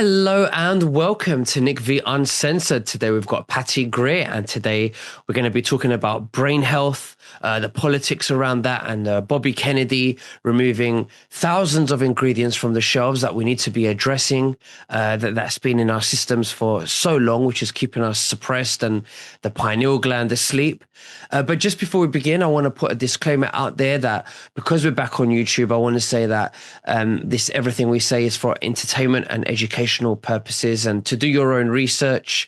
Hello and welcome to Nick V Uncensored. Today we've got Patty Greer, and today we're going to be talking about brain health, the politics around that, and Bobby Kennedy removing thousands of ingredients from the shelves that we need to be addressing, that's been in our systems for so long, which is keeping us suppressed and the pineal gland asleep. But just before we begin, I want to put a disclaimer out there that because we're back on YouTube, I want to say that this everything we say is for entertainment and educational purposes, and to do your own research.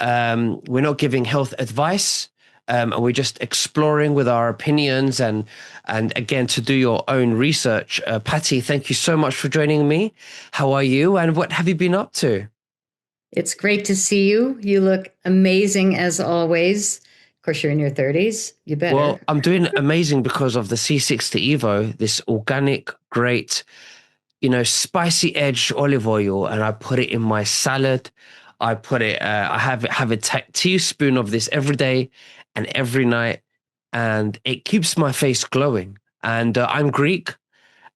We're not giving health advice. And we're just exploring with our opinions and again, to do your own research. Patty, thank you so much for joining me. How are you, and what have you been up to? It's great to see you. You look amazing as always. Of course, you're in your 30s. You better. Well, I'm doing amazing because of the C60 Evo, this organic, great, spicy edge olive oil, and I put it in my salad. I put it, I have a teaspoon of this every day and every night, and it keeps my face glowing. And I'm Greek,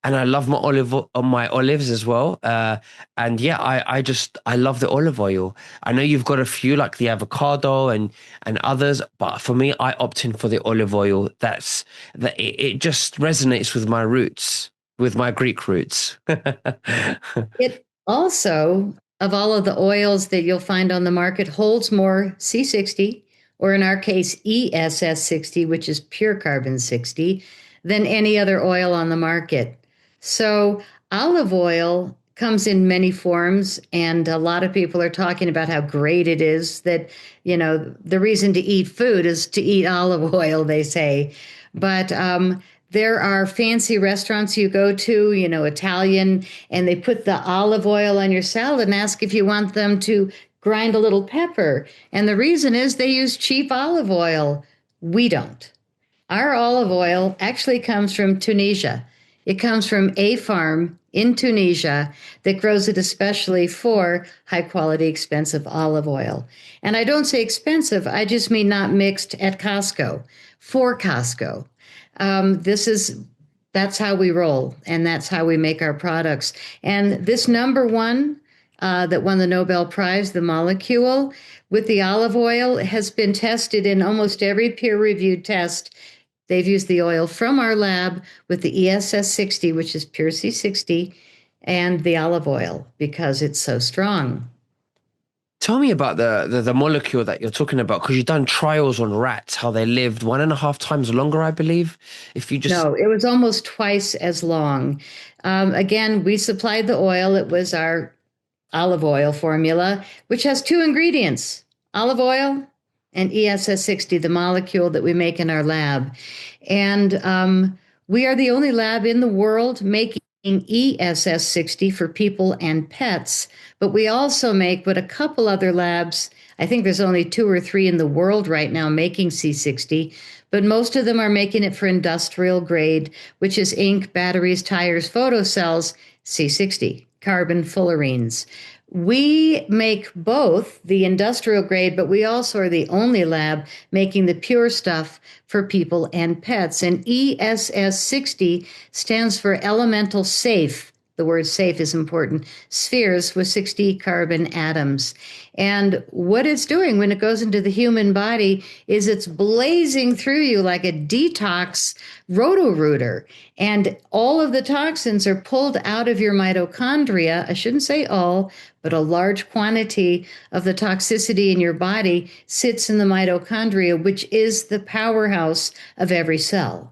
and I love my olives as well. And yeah, I love the olive oil. I know you've got a few like the avocado and others, but for me, I opt in for the olive oil. It just resonates with my roots, with my Greek roots. It also, of all of the oils that you'll find on the market, holds more C60, or in our case, ESS 60, which is pure carbon 60, than any other oil on the market. So olive oil comes in many forms, and a lot of people are talking about how great it is that, the reason to eat food is to eat olive oil, they say. But there are fancy restaurants you go to, Italian, and they put the olive oil on your salad and ask if you want them to grind a little pepper. And the reason is they use cheap olive oil. We don't. Our olive oil actually comes from Tunisia. It comes from a farm in Tunisia that grows it especially for high quality, expensive olive oil. And I don't say expensive, I just mean not mixed at Costco, for Costco. That's how we roll, and that's how we make our products. And this number one that won the Nobel Prize, the molecule with the olive oil, has been tested in almost every peer-reviewed test. They've used the oil from our lab with the ESS 60, which is pure C60, and the olive oil because it's so strong. Tell me about the molecule that you're talking about, because you've done trials on rats, how they lived 1.5 times longer, I believe. If you just No, it was almost twice as long. Again, we supplied the oil. It was our olive oil formula, which has two ingredients: olive oil and ESS 60, the molecule that we make in our lab. And we are the only lab in the world making ESS 60 for people and pets. But we also make what a couple other labs, I think there's only two or three in the world right now making C60, but most of them are making it for industrial grade, which is ink, batteries, tires, photocells, C60, carbon fullerenes. We make both the industrial grade, but we also are the only lab making the pure stuff for people and pets. And ESS 60 stands for elemental safe. The word safe is important. Spheres with 60 carbon atoms. And what it's doing when it goes into the human body is it's blazing through you like a detox roto-rooter. And all of the toxins are pulled out of your mitochondria. I shouldn't say all, but a large quantity of the toxicity in your body sits in the mitochondria, which is the powerhouse of every cell.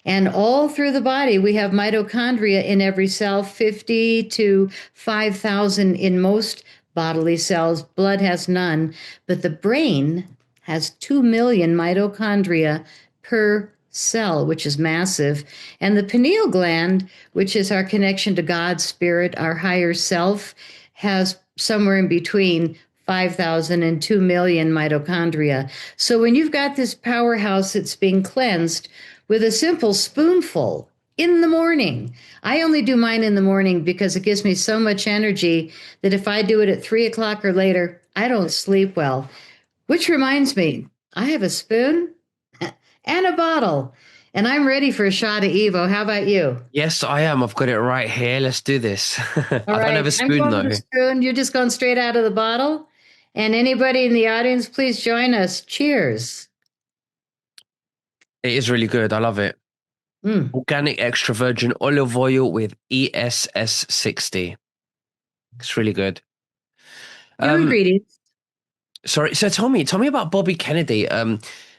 And all through the body, we have mitochondria in every cell, 50 to 5,000 in most bodily cells. Blood has none, but the brain has 2 million mitochondria per cell, which is massive. And the pineal gland, which is our connection to God's spirit, our higher self, has somewhere in between 5,000 and 2 million mitochondria. So when you've got this powerhouse that's being cleansed with a simple spoonful in the morning. I only do mine in the morning because it gives me so much energy that if I do it at 3 o'clock or later, I don't sleep well. Which reminds me, I have a spoon and a bottle. And I'm ready for a shot of Evo. How about you? Yes, I am. I've got it right here. Let's do this. All I don't right. have a I'm spoon going to though. spoon. You're just going straight out of the bottle. And anybody in the audience, please join us. Cheers. It is really good. I love it. Mm. Organic extra virgin olive oil with ESS 60. It's really good. Few Um, ingredients. sorry. So tell me about Bobby Kennedy.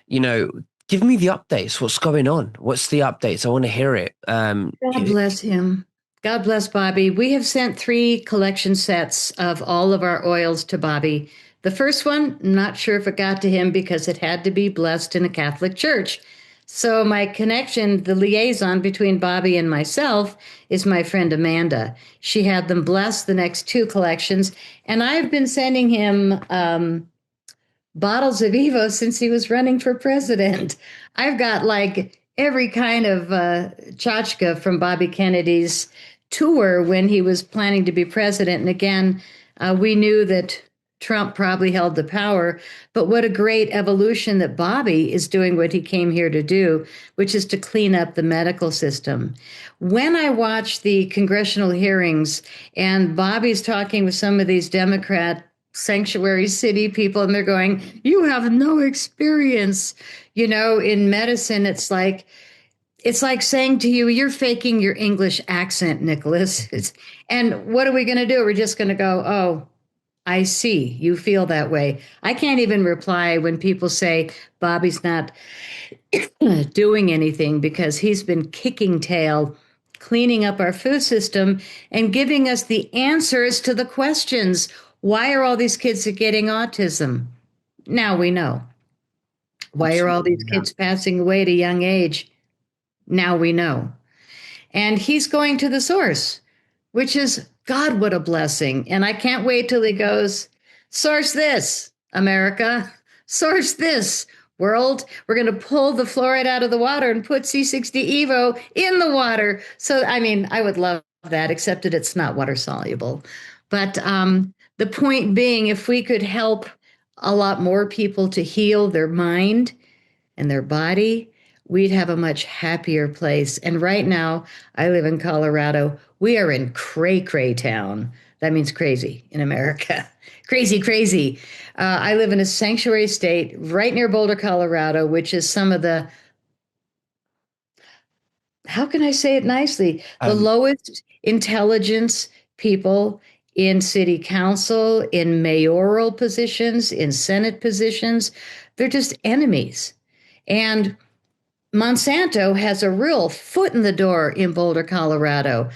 You know, give me the updates. What's going on? What's the updates? I want to hear it. God bless him. God bless Bobby. We have sent 3 collection sets of all of our oils to Bobby. The first one, not sure if it got to him because it had to be blessed in a Catholic church. So, my connection, the liaison between Bobby and myself, is my friend Amanda. She had them bless the next 2 collections, and I've been sending him bottles of Evo since he was running for president. I've got like every kind of tchotchke from Bobby Kennedy's tour when he was planning to be president. And again, we knew that Trump probably held the power, but what a great evolution that Bobby is doing what he came here to do, which is to clean up the medical system. When I watch the congressional hearings and Bobby's talking with some of these Democrat sanctuary city people and they're going, you have no experience. In medicine, it's like saying to you, you're faking your English accent, Nicholas. And what are we going to do? We're just going to go, oh, I see. You feel that way. I can't even reply when people say Bobby's not doing anything because he's been kicking tail, cleaning up our food system and giving us the answers to the questions. Why are all these kids getting autism? Now we know. Why are all these Absolutely. kids passing away at a young age? Now we know. And he's going to the source, which is God, what a blessing. And I can't wait till he goes, source this, America, source this, world. We're going to pull the fluoride out of the water and put C60 Evo in the water. So, I mean, I would love that, except that it's not water soluble. But the point being, if we could help a lot more people to heal their mind and their body, we'd have a much happier place. And right now, I live in Colorado. We are in cray cray town. That means crazy in America. Crazy, crazy. I live in a sanctuary state right near Boulder, Colorado, which is some of the, how can I say it nicely? The Um, lowest intelligence people in city council, in mayoral positions, in Senate positions. They're just enemies. And Monsanto has a real foot in the door in Boulder, Colorado.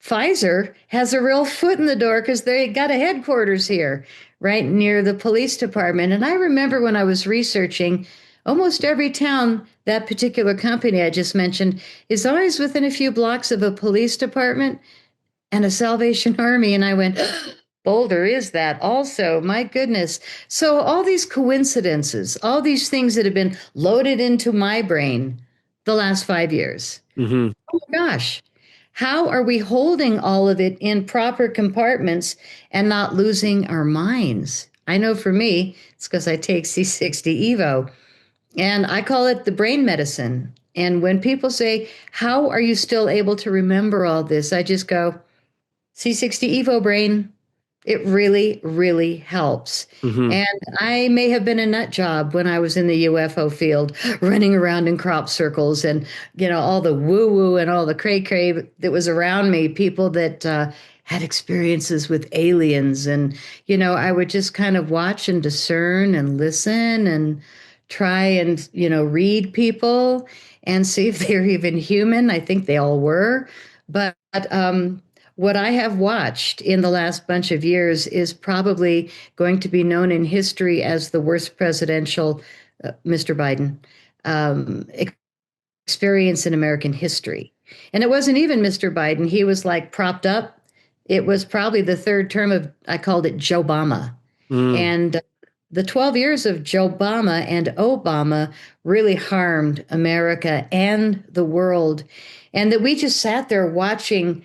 Pfizer has a real foot in the door because they got a headquarters here, right near the police department. And I remember when I was researching, almost every town that particular company I just mentioned is always within a few blocks of a police department and a Salvation Army. And I went, Boulder is that also. My goodness. So, all these coincidences, all these things that have been loaded into my brain the last 5 years. mhm. Oh my gosh. How are we holding all of it in proper compartments and not losing our minds? I know for me, it's because I take C60 Evo and I call it the brain medicine. And when people say, how are you still able to remember all this? I just go, C60 Evo brain. It really, really helps. Mhm. And I may have been a nut job when I was in the UFO field, running around in crop circles and, all the woo woo and all the cray cray that was around me, people that had experiences with aliens. And, I would just kind of watch and discern and listen and try and, read people and see if they're even human. I think they all were. But what I have watched in the last bunch of years is probably going to be known in history as the worst presidential, Mr. Biden, um, experience in American history. And it wasn't even Mr. Biden. He was like propped up. It was probably the third term of, I called it Joe Obama. Mm. And the 12 years of Joe Obama and Obama really harmed America and the world. And that we just sat there watching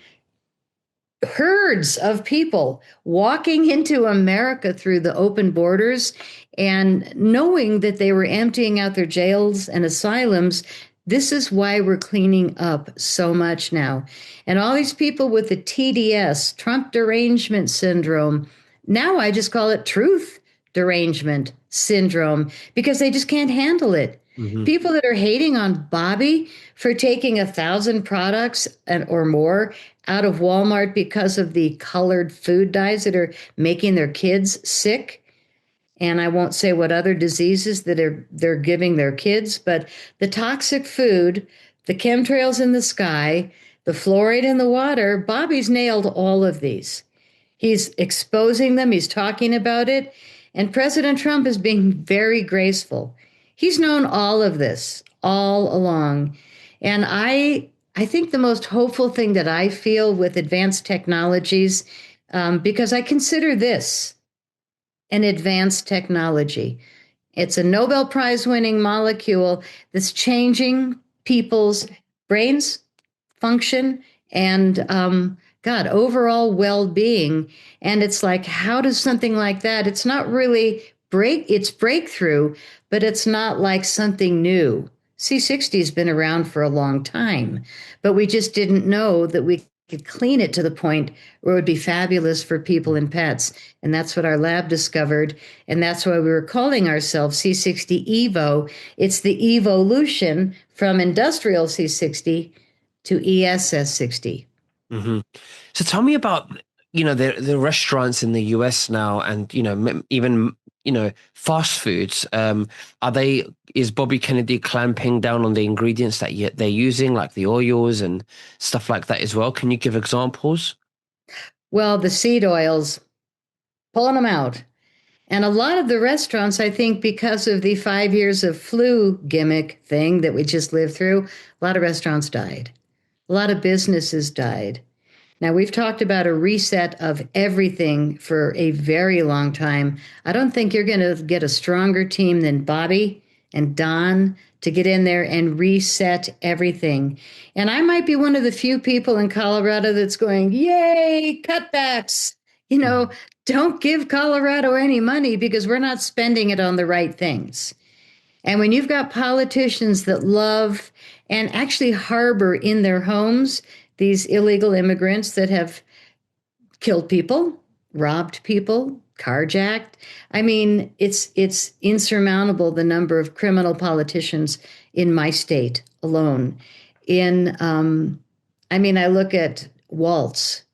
herds of people walking into America through the open borders and knowing that they were emptying out their jails and asylums This is why we're cleaning up so much now. And all these people with the TDS, Trump derangement syndrome, now I just call it truth derangement syndrome because they just can't handle it. Hmm. People that are hating on Bobby for taking 1,000 products or more out of Walmart because of the colored food dyes that are making their kids sick, and I won't say what other diseases that they're giving their kids, but the toxic food, the chemtrails in the sky, the fluoride in the water, Bobby's nailed all of these. He's exposing them, he's talking about it, and President Trump is being very graceful. He's known all of this all along. And I think the most hopeful thing that I feel with advanced technologies, because I consider this an advanced technology. It's a Nobel Prize winning molecule that's changing people's brains, function, and God, overall well being. And it's like, how does something like that? It's not really it's breakthrough, but it's not like something new. C60 has been around for a long time, but we just didn't know that we could clean it to the point where it would be fabulous for people and pets. And that's what our lab discovered. And that's why we were calling ourselves C60 Evo. It's the evolution from industrial C60 to ESS 60. Hmm. So tell me about, the restaurants in the US now, and even fast foods. Are they is Bobby Kennedy clamping down on the ingredients that they're using, like the oils and stuff like that as well? Can you give examples? Well, the seed oils, pulling them out. And a lot of the restaurants, I think, because of the 5 years of flu gimmick thing that we just lived through, a lot of restaurants died. A lot of businesses died. Now, we've talked about a reset of everything for a very long time. I don't think you're going to get a stronger team than Bobby and Don to get in there and reset everything. And I might be one of the few people in Colorado that's going, yay, cutbacks. You know, Mhm. don't give Colorado any money because we're not spending it on the right things. And when you've got politicians that love and actually harbor in their homes these illegal immigrants that have killed people, robbed people, carjacked. I mean, it's insurmountable the number of criminal politicians in my state alone. In I mean, I look at Waltz,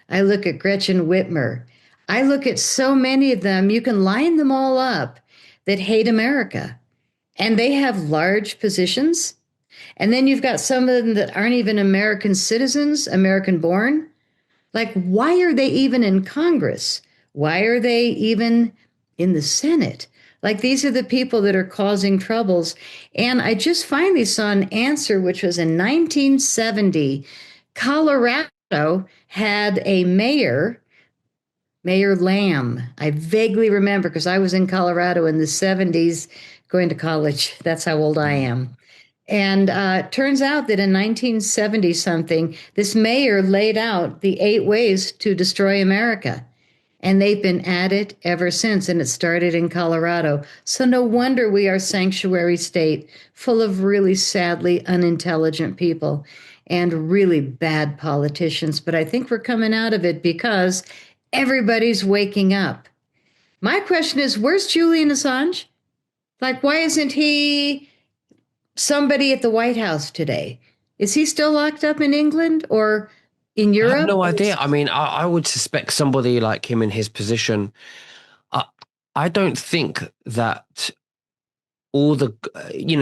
I look at Gretchen Whitmer, I look at so many of them. You can line them all up that hate America, and they have large positions. And then you've got some of them that aren't even American citizens, American born. Like, why are they even in Congress? Why are they even in the Senate? Like, these are the people that are causing troubles. And I just finally saw an answer, which was in 1970. Colorado had a mayor, Mayor Lamb. I vaguely remember because I was in Colorado in the 70s going to college. That's how old I am. And turns out that in 1970 something, this mayor laid out the 8 ways to destroy America. And they've been at it ever since. And it started in Colorado. So no wonder we are a sanctuary state full of really sadly unintelligent people and really bad politicians. But I think we're coming out of it because everybody's waking up. My question is, where's Julian Assange? Like, why isn't he somebody at the White House today? Is he still locked up in England or in I have Europe? no Or idea. I mean, I would suspect somebody like him in his position. I, I don't think that all the,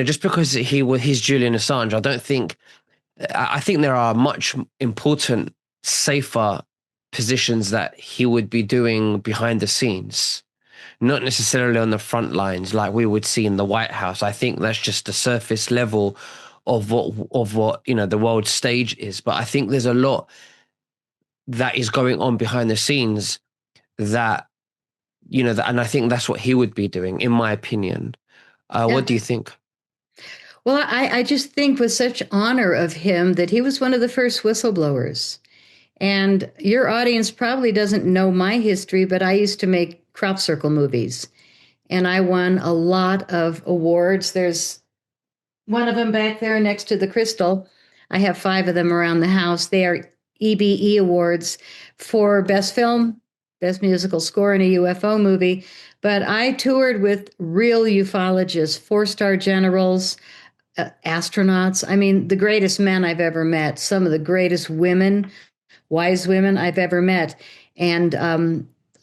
just because he's Julian Assange, I don't think, I think there are much important, safer positions that he would be doing behind the scenes, not necessarily on the front lines like we would see in the White House. I think that's just the surface level of what the world stage is. But I think there's a lot that is going on behind the scenes that and I think that's what he would be doing, in my opinion. What yeah. do you think? Well, I just think with such honor of him that he was one of the first whistleblowers. And your audience probably doesn't know my history, but I used to make crop circle movies and I won a lot of awards. There's One of them back there next to the crystal. I have five of them around the house. They are EBE awards for best film, best musical score in a UFO movie. But I toured with real ufologists, four-star generals, astronauts. I mean, the greatest men I've ever met, some of the greatest women, wise women I've ever met. And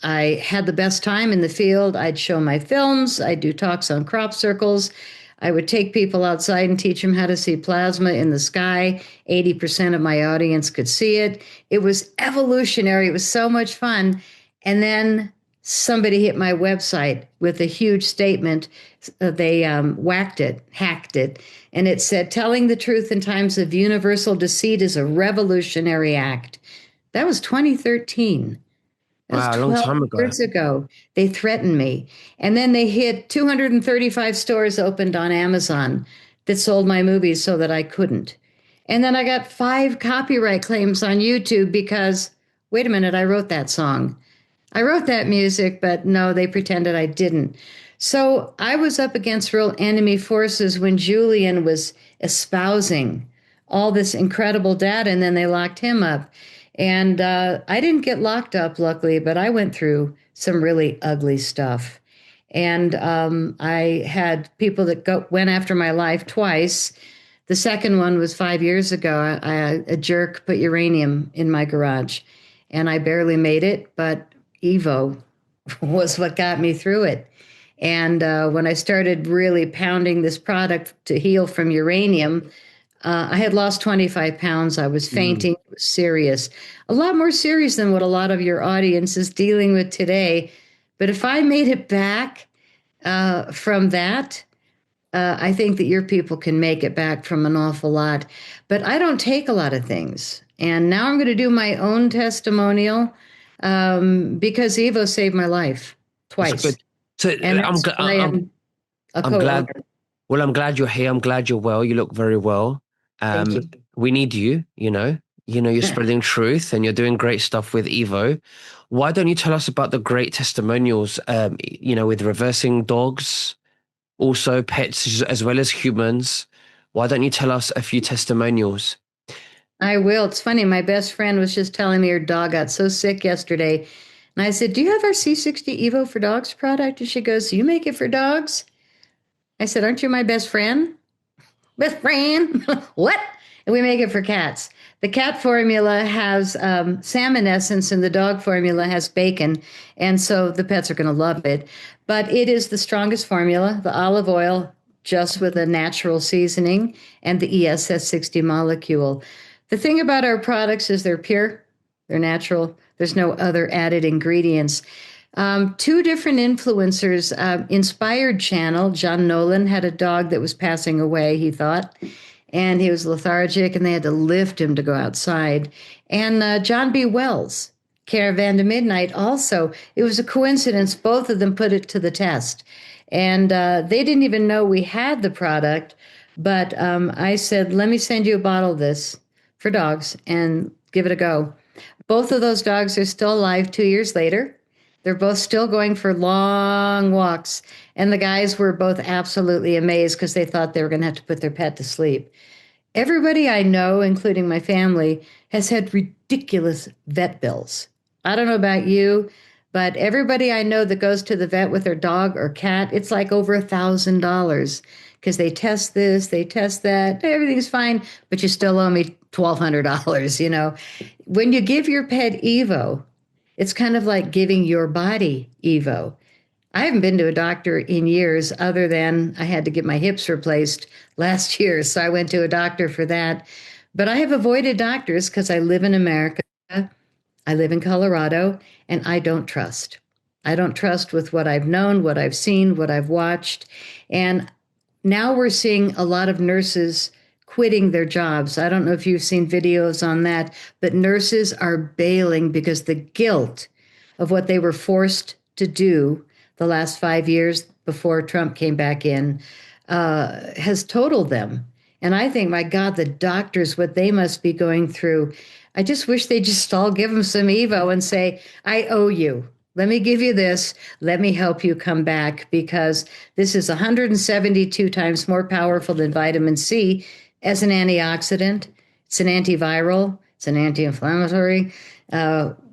I had the best time in the field. I'd show my films, I'd do talks on crop circles. I would take people outside and teach them how to see plasma in the sky. 80% of my audience could see it. It was evolutionary. It was so much fun. And then somebody hit my website with a huge statement. They whacked it, hacked it, and it said, telling the truth in times of universal deceit is a revolutionary act. That was 2013. That was Wow, a long 12 time ago. years ago. They threatened me. And then they hit 235 stores opened on Amazon that sold my movies so that I couldn't. And then I got five copyright claims on YouTube because, wait a minute, I wrote that song. I wrote that music, but no, they pretended I didn't. So I was up against real enemy forces when Julian was espousing all this incredible data, and then they locked him up. And I didn't get locked up, luckily, but I went through some really ugly stuff. And I had people that went after my life twice. The second one was 5 years ago. A jerk put uranium in my garage, and I barely made it, but Evo was what got me through it. And when I started really pounding this product to heal from uranium, I had lost 25 pounds. I was Mm. fainting. It was serious, a lot more serious than what a lot of your audience is dealing with today. But if I made it back from that, I think that your people can make it back from an awful lot. But I don't take a lot of things. And now I'm going to do my own testimonial because Evo saved my life That's twice. good. So And that's why I'm a I'm glad. co-owner. Well, I'm glad you're here. I'm glad you're well. You look very well. Thank Um, you. we need you. You're spreading truth and you're doing great stuff with Evo. Why don't you tell us about the great testimonials? With reversing dogs, also pets as well as humans. Why don't you tell us a few testimonials? I will. It's funny. My best friend was just telling me her dog got so sick yesterday. And I said, do you have our C60 Evo for Dogs product? And she goes, you make it for dogs? I said, aren't you my best friend? Best friend. What? And we make it for cats. The cat formula has salmon essence, and the dog formula has bacon. And so the pets are going to love it. But it is the strongest formula, the olive oil, just with a natural seasoning, and the ESS60 molecule. The thing about our products is they're pure, they're natural, there's no other added ingredients. Two different influencers, Inspired Channel, John Nolan had a dog that was passing away, he thought, and he was lethargic, and they had to lift him to go outside. And John B. Wells, Caravan to Midnight, also, it was a coincidence. Both of them put it to the test. And they didn't even know we had the product. But I said, let me send you a bottle of this for dogs and give it a go. Both of those dogs are still alive 2 years later. They're both still going for long walks. And the guys were both absolutely amazed because they thought they were going to have to put their pet to sleep. Everybody I know, including my family, has had ridiculous vet bills. I don't know about you, but everybody I know that goes to the vet with their dog or cat, it's like over $1,000 because they test this, they test that, everything's fine, but you still owe me $1,200, you know. When you give your pet Evo, it's kind of like giving your body Evo. I haven't been to a doctor in years, other than I had to get my hips replaced last year. So I went to a doctor for that. But I have avoided doctors because I live in America. I live in Colorado, and I don't trust. I don't trust with what I've known, what I've seen, what I've watched. And now we're seeing a lot of nurses quitting their jobs. I don't know if you've seen videos on that, but nurses are bailing because the guilt of what they were forced to do the last 5 years before Trump came back in has totaled them. And I think, my God, the doctors, what they must be going through. I just wish they just all give them some Evo and say, I owe you. let me give you this. Let me help you come back because this is 172 times more powerful than vitamin C as an antioxidant. It's an antiviral, it's an anti inflammatory.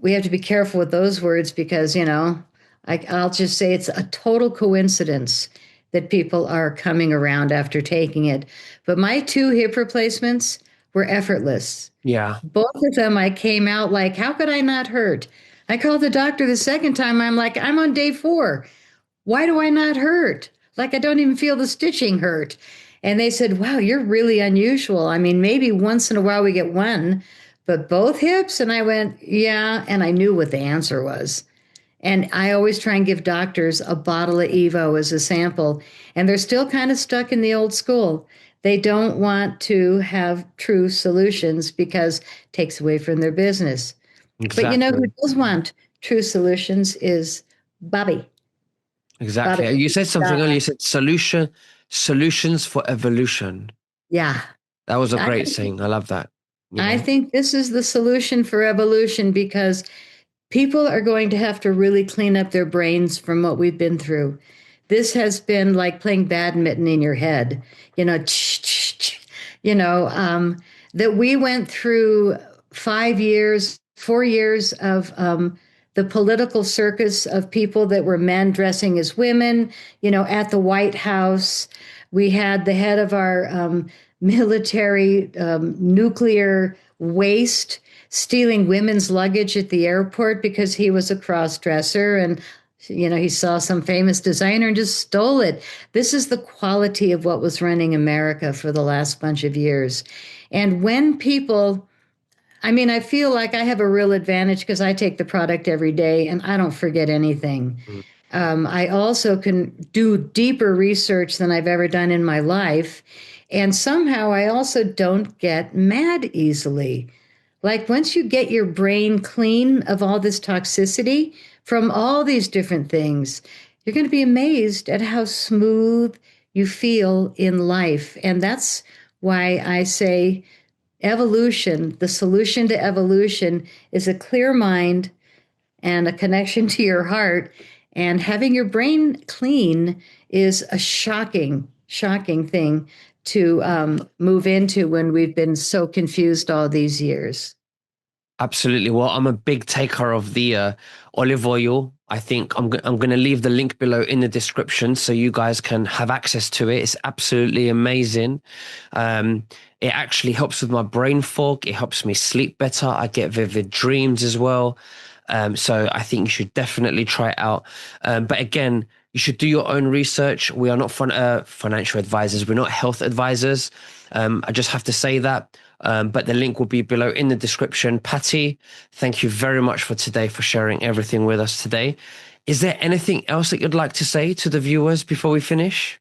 We have to be careful with those words because, I'll just say it's a total coincidence that people are coming around after taking it. But my two hip replacements were effortless. Yeah, Both of them, I came out like, how could I not hurt? I called the doctor the second time. I'm like, I'm on day 4. Why do I not hurt? Like, I don't even feel the stitching hurt. And they said, wow, you're really unusual. I mean, maybe once in a while we get one, but both hips? And I went, yeah. And I knew what the answer was. And I always try and give doctors a bottle of Evo as a sample. And they're still kind of stuck in the old school. They don't want to have true solutions because it takes away from their business. But you know who exactly. does want true solutions is Bobby. Bobby. Exactly. You said something earlier. You said solutions for evolution. Yeah. That was a I, great saying. I love that. You I know? think this is the solution for evolution because people are going to have to really clean up their brains from what we've been through. This has been like playing badminton in your head, you know, you know, that we went through 5 years, 4 years of the political circus of people that were men dressing as women, at the White House. We had the head of our military nuclear waste stealing women's luggage at the airport because he was a cross dresser and he saw some famous designer and just stole it. This is the quality of what was running America for the last bunch of years. And when people, I mean, I feel like I have a real advantage because I take the product every day and I don't forget anything. Mm. I also can do deeper research than I've ever done in my life. And somehow I also don't get mad easily. Like once you get your brain clean of all this toxicity from all these different things, you're going to be amazed at how smooth you feel in life. And that's why I say evolution, the solution to evolution is a clear mind and a connection to your heart. And having your brain clean is a shocking, shocking thing to move into when we've been so confused all these years. Absolutely. Well, I'm a big taker of the olive oil. I think I'm going to leave the link below in the description so you guys can have access to it. It's absolutely amazing. Um, it actually helps with my brain fog. It helps me sleep better. I get vivid dreams as well. So I think you should definitely try it out. But again, you should do your own research. We are not financial advisors. We're not health advisors. I just have to say that. But the link will be below in the description. Patty, thank you very much for today, for sharing everything with us today. Is there anything else that you'd like to say to the viewers before we finish?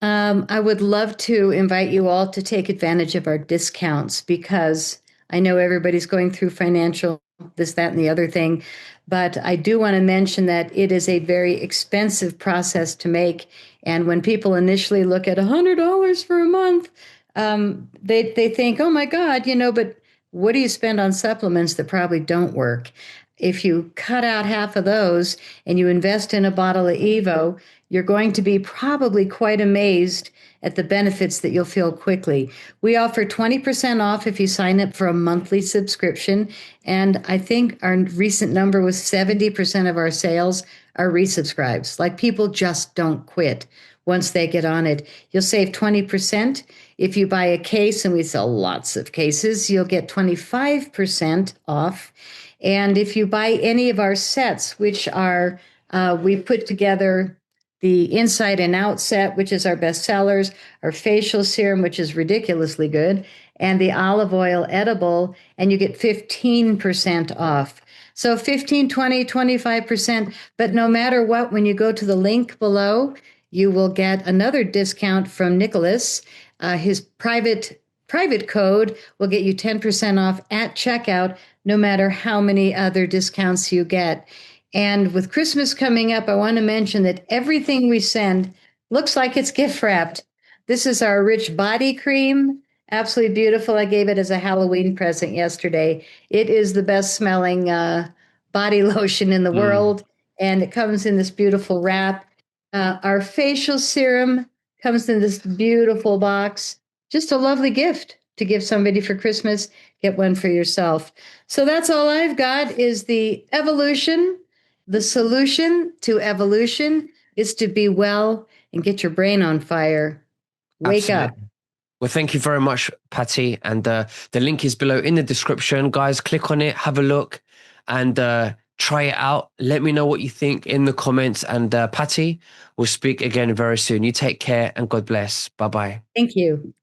I would love to invite you all to take advantage of our discounts because I know everybody's going through financial this, that, and the other thing. But I do want to mention that it is a very expensive process to make. And when people initially look at $100 for a month, they think, oh my God, but what do you spend on supplements that probably don't work? If you cut out half of those and you invest in a bottle of Evo, you're going to be probably quite amazed at the benefits that you'll feel quickly. We offer 20% off if you sign up for a monthly subscription. And I think our recent number was 70% of our sales are resubscribes. Like people just don't quit once they get on it. You'll save 20%. If you buy a case, and we sell lots of cases, you'll get 25% off. And if you buy any of our sets, which are, we put together the Inside and Out set, which is our best sellers, our facial serum, which is ridiculously good, and the olive oil edible, and you get 15% off. So 15, 20, 25%. But no matter what, when you go to the link below, you will get another discount from Nicholas. His private code will get you 10% off at checkout, no matter how many other discounts you get. And with Christmas coming up, I want to mention that everything we send looks like it's gift wrapped. This is our rich body cream. Absolutely beautiful. I gave it as a Halloween present yesterday. It is the best smelling body lotion in the Mm. world. and it comes in this beautiful wrap. Our facial serum comes in this beautiful box. Just a lovely gift to give somebody for Christmas. Get one for yourself. So that's all I've got is the evolution. The solution to evolution is to be well and get your brain on fire. Wake up. Absolutely. Well, thank you very much, Patty. And the link is below in the description. Guys, click on it, have a look, and try it out. Let me know what you think in the comments. And Patty, we'll speak again very soon. You take care and God bless. Bye-bye. Thank you.